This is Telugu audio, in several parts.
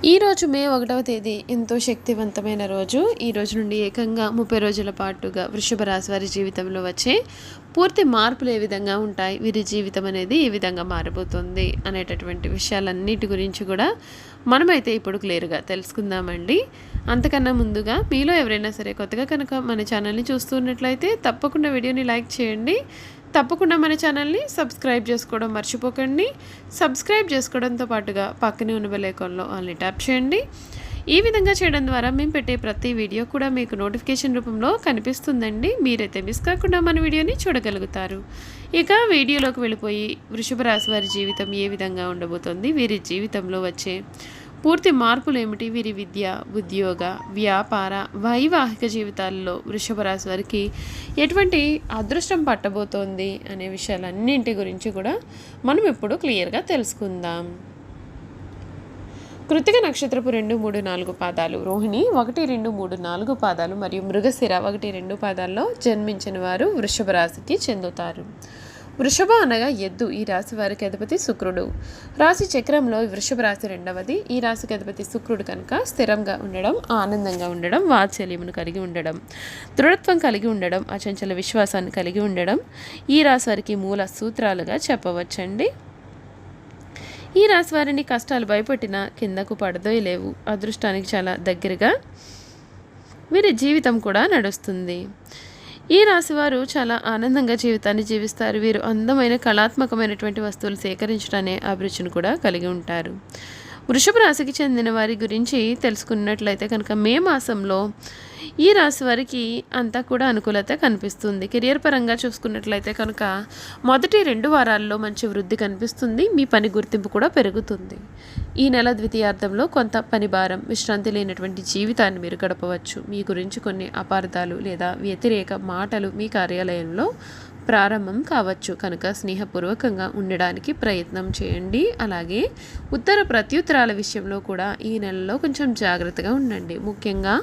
ఈరోజు మే 1వ తేదీ ఎంతో శక్తివంతమైన రోజు. ఈ రోజు నుండి ఏకంగా 30 రోజుల పాటుగా వృషభ రాశి వారి జీవితంలో వచ్చే పూర్తి మార్పులు ఏ విధంగా ఉంటాయి, వీరి జీవితం అనేది ఏ విధంగా మారబోతుంది అనేటటువంటి విషయాలన్నిటి గురించి కూడా మనమైతే ఇప్పుడు క్లియర్గా తెలుసుకుందామండి. అంతకన్నా ముందుగా మీలో ఎవరైనా సరే కొత్తగా కనుక మన ఛానల్ని చూస్తున్నట్లయితే తప్పకుండా వీడియోని లైక్ చేయండి. తప్పకుండా మన ఛానల్ని సబ్స్క్రైబ్ చేసుకోవడం మర్చిపోకండి. సబ్స్క్రైబ్ చేసుకోవడంతో పాటుగా పక్కనే ఉన్న బెల్ ఐకాన్లో ఆల్ని ట్యాప్ చేయండి. ఈ విధంగా చేయడం ద్వారా మేము పెట్టే ప్రతి వీడియో కూడా మీకు నోటిఫికేషన్ రూపంలో కనిపిస్తుందండి. మీరైతే మిస్ కాకుండా మన వీడియోని చూడగలుగుతారు. ఇక వీడియోలోకి వెళ్ళిపోయి వృషభ రాశి వారి జీవితం ఏ విధంగా ఉండబోతోంది, వీరి జీవితంలో వచ్చే పూర్తి మార్పులు ఏమిటి, వీరి విద్య, ఉద్యోగ, వ్యాపార, వైవాహిక జీవితాల్లో వృషభ రాశి వారికి ఎటువంటి అదృష్టం పట్టబోతోంది అనే విషయాలన్నింటి గురించి కూడా మనం ఇప్పుడు క్లియర్గా తెలుసుకుందాం. కృతిక నక్షత్రపు 2, 3, 4 పాదాలు, రోహిణి 1, 2, 3, 4 పాదాలు మరియు మృగశిర 1, 2 పాదాల్లో జన్మించిన వారు వృషభ రాశికి చెందుతారు. వృషభ అనగా ఎద్దు. ఈ రాశి వారికి అధిపతి శుక్రుడు. రాశి చక్రంలో వృషభ రాశి 2వది. ఈ రాశికి అధిపతి శుక్రుడు కనుక స్థిరంగా ఉండడం, ఆనందంగా ఉండడం, వాత్సల్యమును కలిగి ఉండడం, దృఢత్వం కలిగి ఉండడం, అచంచల విశ్వాసాన్ని కలిగి ఉండడం ఈ రాశి వారికి మూల సూత్రాలుగా చెప్పవచ్చండి. ఈ రాశి వారిని కష్టాలు భయపెట్టినా కిందకు పడదోయలేవు. అదృష్టానికి చాలా దగ్గరగా వీరి జీవితం కూడా నడుస్తుంది. ఈ రాశివారు చాలా ఆనందంగా జీవితాన్ని జీవిస్తారు. వీరు అందమైన కళాత్మకమైనటువంటి వస్తువులు సేకరించడానే అభిరుచిని కూడా కలిగి ఉంటారు. వృషభ రాశికి చెందిన వారి గురించి తెలుసుకున్నట్లయితే కనుక మే మాసంలో ఈ రాశి వారికి అంతా కూడా అనుకూలత కనిపిస్తుంది. కెరియర్ పరంగా చూసుకున్నట్లయితే కనుక మొదటి 2 వారాల్లో మంచి వృద్ధి కనిపిస్తుంది. మీ పని గుర్తింపు కూడా పెరుగుతుంది. ఈ నెల ద్వితీయార్థంలో కొంత పని భారం, విశ్రాంతి లేనటువంటి జీవితాన్ని మీరు గడపవచ్చు. మీ గురించి కొన్ని అపార్థాలు లేదా వ్యతిరేక మాటలు మీ కార్యాలయంలో ప్రారంభం కావచ్చు. కనుక స్నేహపూర్వకంగా ఉండడానికి ప్రయత్నం చేయండి. అలాగే ఉత్తర ప్రత్యుత్తరాల విషయంలో కూడా ఈ నెలలో కొంచెం జాగ్రత్తగా ఉండండి. ముఖ్యంగా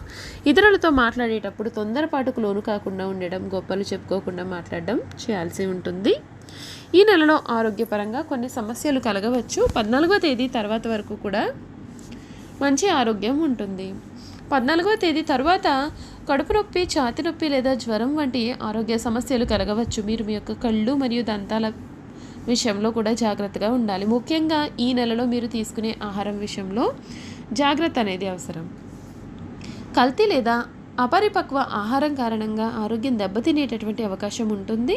ఇతరులతో మాట్లాడేటప్పుడు తొందరపాటుకు లోను కాకుండా ఉండడం, గొప్పలు చెప్పుకోకుండా మాట్లాడడం చేయాల్సి ఉంటుంది. ఈ నెలలో ఆరోగ్యపరంగా కొన్ని సమస్యలు కలగవచ్చు. 14వ తేదీ తర్వాత వరకు కూడా మంచి ఆరోగ్యం ఉంటుంది. 14వ తేదీ తర్వాత కడుపు నొప్పి, ఛాతి నొప్పి లేదా జ్వరం వంటి ఆరోగ్య సమస్యలు కలగవచ్చు. మీరు మీ యొక్క కళ్ళు మరియు దంతాల విషయంలో కూడా జాగ్రత్తగా ఉండాలి. ముఖ్యంగా ఈ నెలలో మీరు తీసుకునే ఆహారం విషయంలో జాగ్రత్త అనేది అవసరం. కల్తీ లేదా అపరిపక్వ ఆహారం కారణంగా ఆరోగ్యం దెబ్బతినేటటువంటి అవకాశం ఉంటుంది.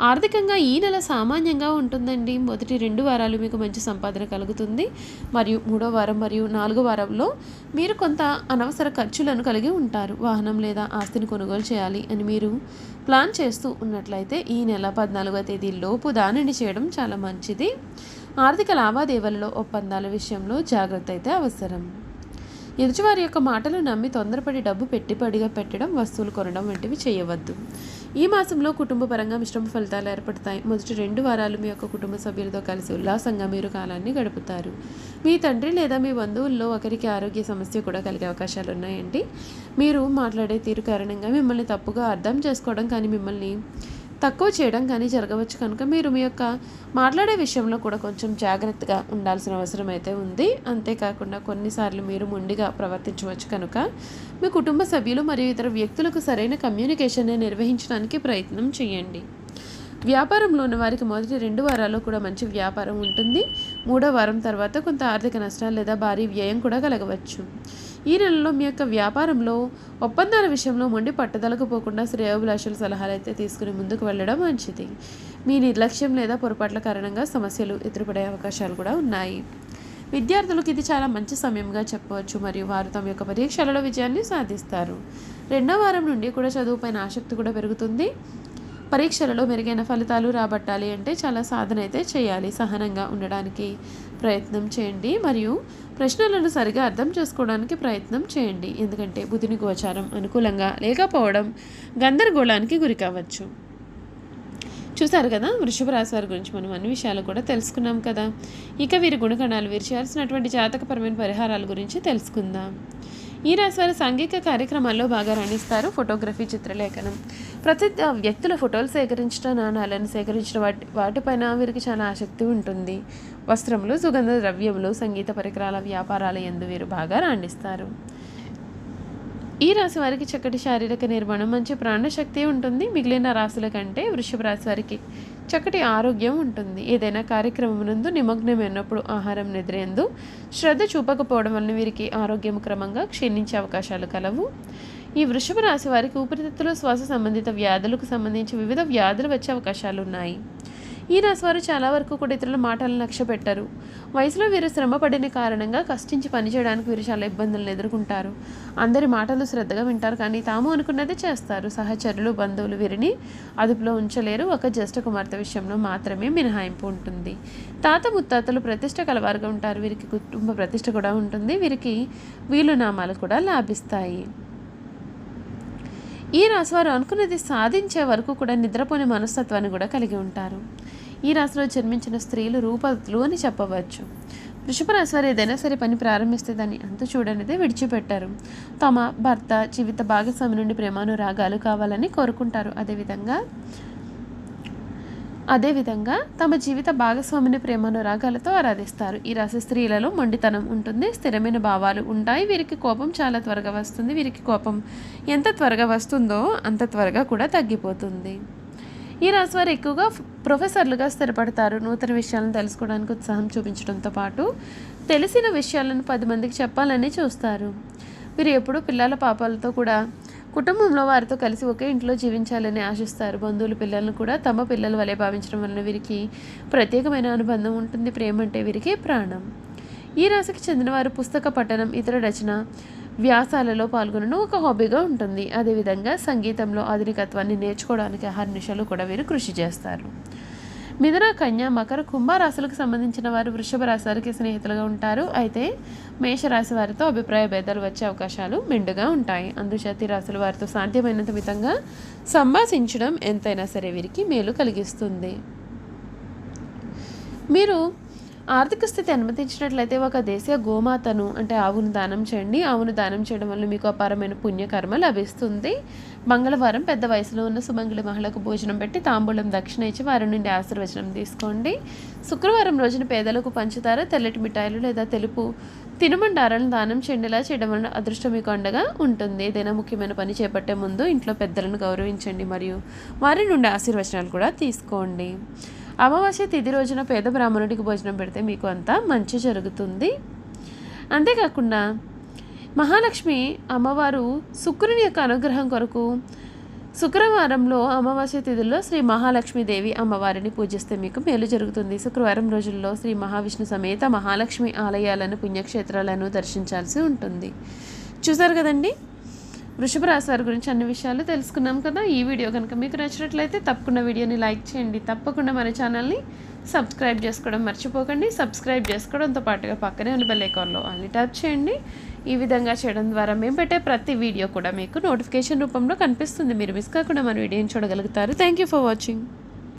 ఆర్థికంగా ఈ నెల సామాన్యంగా ఉంటుందండి. మొదటి 2 వారాలు మీకు మంచి సంపాదన కలుగుతుంది మరియు 3వ వారం మరియు 4వ వారంలో మీరు కొంత అనవసర ఖర్చులను కలిగి ఉంటారు. వాహనం లేదా ఆస్తిని కొనుగోలు చేయాలి అని మీరు ప్లాన్ చేస్తూ ఉన్నట్లయితే ఈ నెల 14వ తేదీ లోపు దానిని చేయడం చాలా మంచిది. ఆర్థిక లావాదేవీలలో ఒప్పందాల విషయంలో జాగ్రత్త అయితే అవసరం. ఎదుటివారి యొక్క మాటలు నమ్మి తొందరపడి డబ్బు పెట్టుబడిగా పెట్టడం, వస్తువులు కొనడం వంటివి చేయవద్దు. ఈ మాసంలో కుటుంబ పరంగా మిశ్రమ ఫలితాలు ఏర్పడతాయి. మొదటి 2 వారాలు మీ యొక్క కుటుంబ సభ్యులతో కలిసి ఉల్లాసంగా మీరు కాలాన్ని గడుపుతారు. మీ తండ్రి లేదా మీ బంధువుల్లో ఒకరికి ఆరోగ్య సమస్య కూడా కలిగే అవకాశాలు ఉన్నాయండి. మీరు మాట్లాడే తీరు కారణంగా మిమ్మల్ని తప్పుగా అర్థం చేసుకోవడం కానీ మిమ్మల్ని తక్కువ చేయడం కానీ జరగవచ్చు. కనుక మీరు మీ యొక్క మాట్లాడే విషయంలో కూడా కొంచెం జాగ్రత్తగా ఉండాల్సిన అవసరం అయితే ఉంది. అంతేకాకుండా కొన్నిసార్లు మీరు మొండిగా ప్రవర్తించవచ్చు. కనుక మీ కుటుంబ సభ్యులు మరియు ఇతర వ్యక్తులకు సరైన కమ్యూనికేషన్ని నిర్వహించడానికి ప్రయత్నం చేయండి. వ్యాపారంలో ఉన్న వారికి మొదటి 2 వారాల్లో కూడా మంచి వ్యాపారం ఉంటుంది. 3వ వారం తర్వాత కొంత ఆర్థిక నష్టాలు లేదా భారీ వ్యయం కూడా కలగవచ్చు. ఈ నెలలో మీ యొక్క వ్యాపారంలో ఒప్పందాల విషయంలో మొండి పట్టుదలకు పోకుండా శ్రేయోభిలాషుల సలహాలు అయితే తీసుకుని ముందుకు వెళ్ళడం మంచిది. మీ నిర్లక్ష్యం లేదా పొరపాట్ల కారణంగా సమస్యలు ఎదురుపడే అవకాశాలు కూడా ఉన్నాయి. విద్యార్థులకు ఇది చాలా మంచి సమయంగా చెప్పవచ్చు మరియు వారు తమ యొక్క పరీక్షలలో విజయాన్ని సాధిస్తారు. 2వ వారం నుండి కూడా చదువుపైన ఆసక్తి కూడా పెరుగుతుంది. పరీక్షలలో మెరుగైన ఫలితాలు రాబట్టాలి అంటే చాలా సాధన అయితే చేయాలి. సహనంగా ఉండడానికి ప్రయత్నం చేయండి మరియు ప్రశ్నలను సరిగా అర్థం చేసుకోవడానికి ప్రయత్నం చేయండి. ఎందుకంటే బుధుని గోచారం అనుకూలంగా లేకపోవడం గందరగోళానికి గురి కావచ్చు. చూసారు కదా, వృషభ రాశి వారి గురించి మనం అన్ని విషయాలు కూడా తెలుసుకున్నాం కదా. ఇక వీరి గుణగణాలు, వీరు చేయాల్సినటువంటి జాతకపరమైన పరిహారాల గురించి తెలుసుకుందాం. ఈ రాశి వారు సాంఘిక కార్యక్రమాల్లో బాగా రాణిస్తారు. ఫోటోగ్రఫీ, చిత్రలేఖనం, ప్రసిద్ధ వ్యక్తుల ఫోటోలు సేకరించడం, నాణాలను సేకరించడం వాటిపైన వీరికి చాలా ఆసక్తి ఉంటుంది. వస్త్రములు, సుగంధ ద్రవ్యములు, సంగీత పరికరాల వ్యాపారాల యందు వీరు బాగా రాణిస్తారు. ఈ రాశి వారికి చక్కటి శారీరక నిర్మాణం, మంచి ప్రాణశక్తి ఉంటుంది. మిగిలిన రాశుల కంటే వృషభ రాశి వారికి చక్కటి ఆరోగ్యం ఉంటుంది. ఏదైనా కార్యక్రమం నందు నిమగ్నమైనప్పుడు ఆహారం, నిద్ర యందు శ్రద్ధ చూపకపోవడం వలన వీరికి ఆరోగ్యం క్రమంగా క్షీణించే అవకాశాలు కలవు. ఈ వృషభ రాశి వారికి ఊపిరితిత్తులు, శ్వాస సంబంధిత వ్యాధులకు సంబంధించి వివిధ వ్యాధులు వచ్చే అవకాశాలు ఉన్నాయి. ఈ రాశి వారు చాలా వరకు కూడా ఇతరుల మాటలను లక్ష్య పెట్టరు. వయసులో వీరు శ్రమ పడిన కారణంగా కష్టించి పనిచేయడానికి వీరు చాలా ఇబ్బందులను ఎదుర్కొంటారు. అందరి మాటలు శ్రద్ధగా వింటారు, కానీ తాము అనుకున్నది చేస్తారు. సహచరులు, బంధువులు వీరిని అదుపులో ఉంచలేరు. ఒక జ్యేష్ఠ కుమార్తె విషయంలో మాత్రమే మినహాయింపు ఉంటుంది. తాత ముత్తాతలు ప్రతిష్ట కలవారుగా ఉంటారు. వీరికి కుటుంబ ప్రతిష్ట కూడా ఉంటుంది. వీరికి వీలునామాలు కూడా లాభిస్తాయి. ఈ రాశివారు అనుకున్నది సాధించే వరకు కూడా నిద్రపోని మనస్తత్వాన్ని కూడా కలిగి ఉంటారు. ఈ రాశిలో జన్మించిన స్త్రీలు రూపవతులు అని చెప్పవచ్చు. వృషభ రాశి వారు ఏదైనా సరే పని ప్రారంభిస్తే దాన్ని అంతు చూడనిదే విడిచిపెట్టారు. తమ భర్త, జీవిత భాగస్వామి నుండి ప్రేమానురాగాలు కావాలని కోరుకుంటారు. అదేవిధంగా తమ జీవిత భాగస్వామిని ప్రేమానురాగాలతో ఆరాధిస్తారు. ఈ రాశి స్త్రీలలో మొండితనం ఉంటుంది, స్థిరమైన భావాలు ఉంటాయి. వీరికి కోపం చాలా త్వరగా వస్తుంది. వీరికి కోపం ఎంత త్వరగా వస్తుందో అంత త్వరగా కూడా తగ్గిపోతుంది. ఈ రాశి వారు ఎక్కువగా ప్రొఫెసర్లుగా స్థిరపడతారు. నూతన విషయాలను తెలుసుకోవడానికి ఉత్సాహం చూపించడంతో పాటు తెలిసిన విషయాలను 10 మందికి చెప్పాలని చూస్తారు. వీరు ఎప్పుడూ పిల్లల పాపాలతో కూడా కుటుంబంలో వారితో కలిసి ఒకే ఇంట్లో జీవించాలని ఆశిస్తారు. బంధువులు పిల్లలను కూడా తమ పిల్లల వలె భావించడం వలన వీరికి ప్రత్యేకమైన అనుబంధం ఉంటుంది. ప్రేమ అంటే వీరికి ప్రాణం. ఈ రాశికి చెందినవారు పుస్తక పఠనం, ఇతర రచన, వ్యాసాలలో పాల్గొనడం ఒక హాబీగా ఉంటుంది. అదేవిధంగా సంగీతంలో ఆధునికత్వాన్ని నేర్చుకోవడానికి అహర్నిశలు కూడా వీరు కృషి చేస్తారు. మిథున, కన్య, మకర, కుంభ రాశులకు సంబంధించిన వారు వృషభ రాశి వారికి స్నేహితులుగా ఉంటారు. అయితే మేషరాశి వారితో అభిప్రాయ భేదాలు వచ్చే అవకాశాలు మెండుగా ఉంటాయి. అందుచేత రాశుల వారితో సాధ్యమైనంత మితంగా సంభాషించడం ఎంతైనా సరే వీరికి మేలు కలిగిస్తుంది. మీరు ఆర్థిక స్థితి అనుమతించినట్లయితే ఒక దేశీయ గోమాతను అంటే ఆవును దానం చేయండి. ఆవును దానం చేయడం వల్ల మీకు అపారమైన పుణ్యకర్మ లభిస్తుంది. మంగళవారం పెద్ద వయసులో ఉన్న సుమంగళి మహిళకు భోజనం పెట్టి తాంబూలం దక్షిణ ఇచ్చి వారి నుండి ఆశీర్వచనం తీసుకోండి. శుక్రవారం రోజున పేదలకు పంచదార, తెల్లటి మిఠాయిలు లేదా తెలుపు తినుబండారాలను దానం చేయండి. ఇలా చేయడం వల్ల అదృష్టం మీకు అండగా ఉంటుంది. ఏదైనా ముఖ్యమైన పని చేపట్టే ముందు ఇంట్లో పెద్దలను గౌరవించండి మరియు వారి నుండి ఆశీర్వచనాలు కూడా తీసుకోండి. అమావాస్య తిథి రోజున పేద బ్రాహ్మణుడికి భోజనం పెడితే మీకు అంతా మంచి జరుగుతుంది. అంతేకాకుండా మహాలక్ష్మి అమ్మవారు శుక్రుని యొక్క అనుగ్రహం కొరకు శుక్రవారంలో అమావాస్య తిథుల్లో శ్రీ మహాలక్ష్మీదేవి అమ్మవారిని పూజిస్తే మీకు మేలు జరుగుతుంది. శుక్రవారం రోజుల్లో శ్రీ మహావిష్ణు సమేత మహాలక్ష్మి ఆలయాలను, పుణ్యక్షేత్రాలను దర్శించాల్సి ఉంటుంది. చూసారు కదండి, వృషభ రాశి వారి గురించి అన్ని విషయాలు తెలుసుకున్నాం కదా. ఈ వీడియో కనుక మీకు నచ్చినట్లయితే తప్పకుండా వీడియోని లైక్ చేయండి. తప్పకుండా మన ఛానల్ని సబ్స్క్రైబ్ చేసుకోవడం మర్చిపోకండి. సబ్స్క్రైబ్ చేసుకోవడంతో పాటుగా పక్కనే ఉన్న బెల్ ఐకాన్లో అన్ని ట్యాప్ చేయండి. ఈ విధంగా చేయడం ద్వారా మేము పెట్టే ప్రతి వీడియో కూడా మీకు నోటిఫికేషన్ రూపంలో కనిపిస్తుంది. మీరు మిస్ కాకుండా మన వీడియోని చూడగలుగుతారు. Thank you for watching.